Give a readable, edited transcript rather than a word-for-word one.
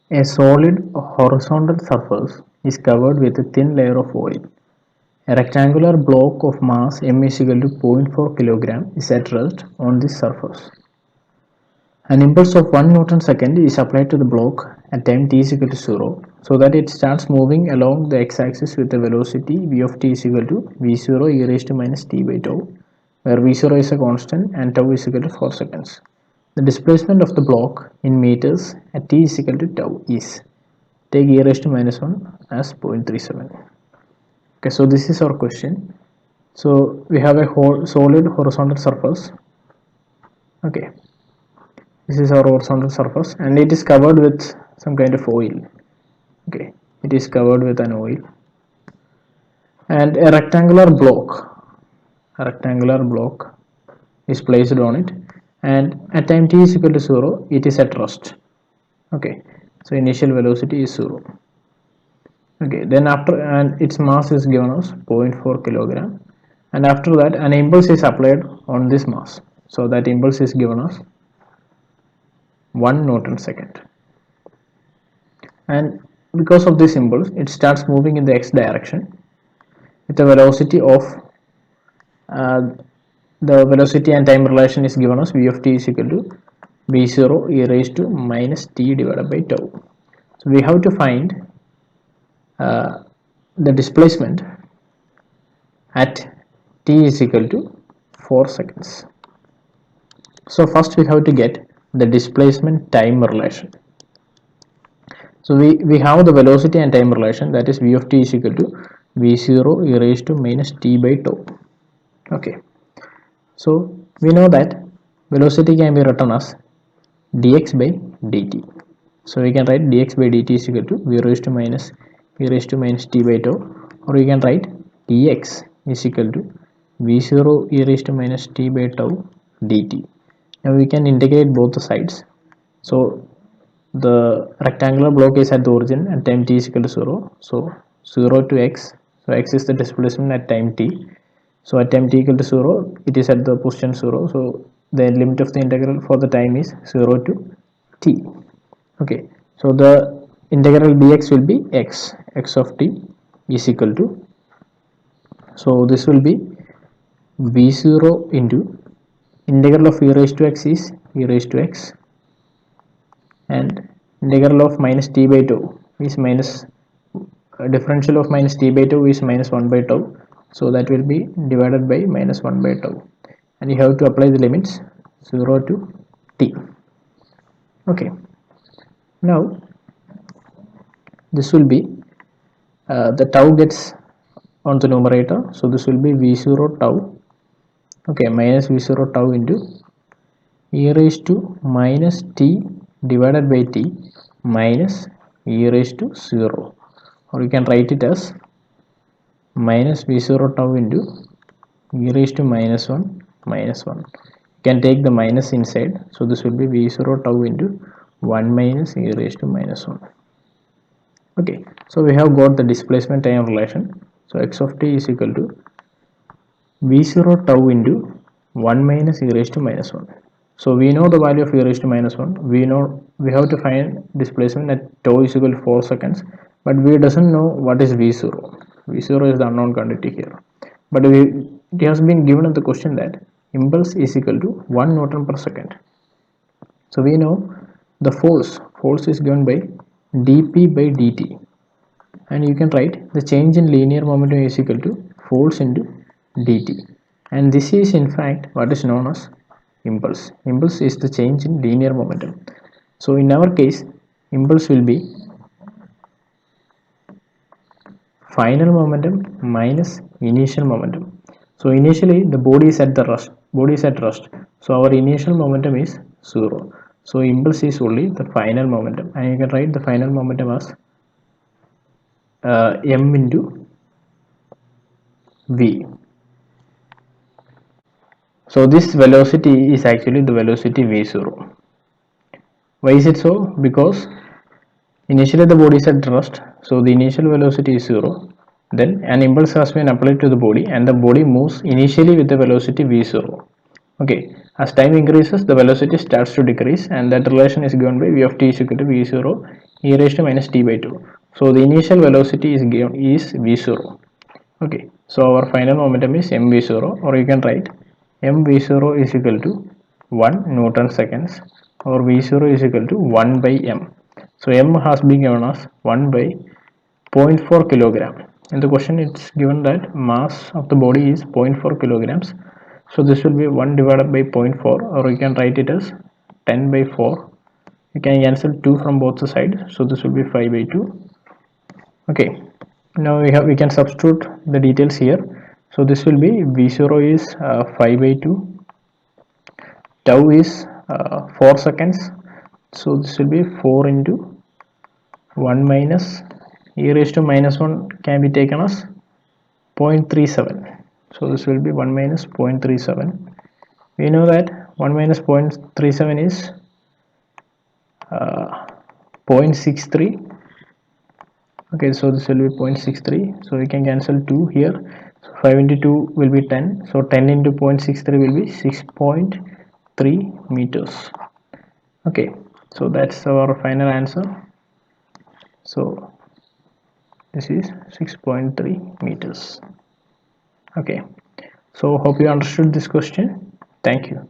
A solid horizontal surface is covered with a thin layer of oil. A rectangular block of mass m is equal to 0.4 kg is at rest on this surface. An impulse of 1 Newton second is applied to the block at time t is equal to 0 so that it starts moving along the x-axis with a velocity v of t is equal to v0 e raised to minus t by tau, where v0 is a constant and tau is equal to 4 seconds. The displacement of the block in meters at t is equal to tau is, take e raised to minus 1 as 0.37. Okay, so this is our question. So we have a solid horizontal surface. Okay, this is our horizontal surface and it is covered with some kind of oil. Okay, it is covered with an oil and a rectangular block is placed on it, and at time t is equal to 0 it is at rest. Okay, so initial velocity is 0. Okay, then after, and its mass is given as 0.4 kilogram, and after that an impulse is applied on this mass, so that impulse is given as 1 Newton second, and because of this impulse it starts moving in the x direction with a velocity of uh, the velocity and time relation is given as v of t is equal to v0 e raised to minus t divided by tau. So we have to find uh, the displacement at t is equal to 4 seconds. So first we have to get the displacement time relation. So we have the velocity and time relation, that is v of t is equal to v0 e raised to minus t by tau. Okay, so we know that velocity can be written as dx by dt. So we can write dx by dt is equal to v raised to minus e raised to minus t by tau, or we can write dx is equal to v0 e raised to minus t by tau dt. Now we can integrate both the sides. So the rectangular block is at the origin at time t is equal to 0. So 0 to x. So x is the displacement at time t. So at time t equal to 0, it is at the position 0. So the limit of the integral for the time is 0 to t. Okay. So the integral dx will be x of t is equal to. So this will be v0 into integral of e raised to x is e raised to x, and integral of minus t by 2 is minus differential of minus t by 2 is minus 1 by tau, so that will be divided by minus 1 by tau, and you have to apply the limits 0 to t. Okay, now this will be the tau gets on the numerator, so this will be v0 tau, okay, minus v0 tau into e raised to minus t divided by t minus e raised to 0, or you can write it as minus v0 tau into e raised to minus 1 minus 1. You can take the minus inside, so this will be v0 tau into 1 minus e raised to minus 1. Okay, so we have got the displacement time relation. So x of t is equal to v0 tau into 1 minus e raised to minus 1. So we know the value of e raised to minus 1. We know we have to find displacement at tau is equal to 4 seconds, but we doesn't know what is v0. v0 is the unknown quantity here, but it has been given in the question that impulse is equal to 1 Newton per second. So we know the force is given by dp by dt, and you can write the change in linear momentum is equal to force into dt, and this is in fact what is known as impulse. Impulse is the change in linear momentum. So in our case, impulse will be final momentum minus initial momentum. So initially the body is at rest, so our initial momentum is 0. So impulse is only the final momentum, and you can write the final momentum as m into v. So this velocity is actually the velocity v0. Why is it so? Because initially the body is at rest, so the initial velocity is 0. Then an impulse has been applied to the body, and the body moves initially with the velocity v0. Okay, as time increases the velocity starts to decrease, and that relation is given by v of t is equal to v0 e raised to minus t by 2. So the initial velocity is given is v0. Okay, so our final momentum is mv0, or you can write mv0 is equal to 1 Newton seconds, or v0 is equal to 1 by m. So m has been given as 1 by 0.4 kilogram. In the question it's given that mass of the body is 0.4 kilograms. So this will be 1 divided by 0.4, or you can write it as 10 by 4. You can cancel 2 from both the sides, so this will be 5 by 2. Okay, now we can substitute the details here. So this will be v0 is 5 by 2, tau is 4 seconds, so this will be 4 into 1 minus e raised to minus 1 can be taken as 0.37. So this will be 1 minus 0.37. We know that 1 minus 0.37 is 0.63. Okay, so this will be 0.63, so we can cancel 2 here. So 5 into 2 will be 10, so 10 into 0.63 will be 6.3 meters. Okay, so that's our final answer. So this is 6.3 meters. Okay, so hope you understood this question. Thank you.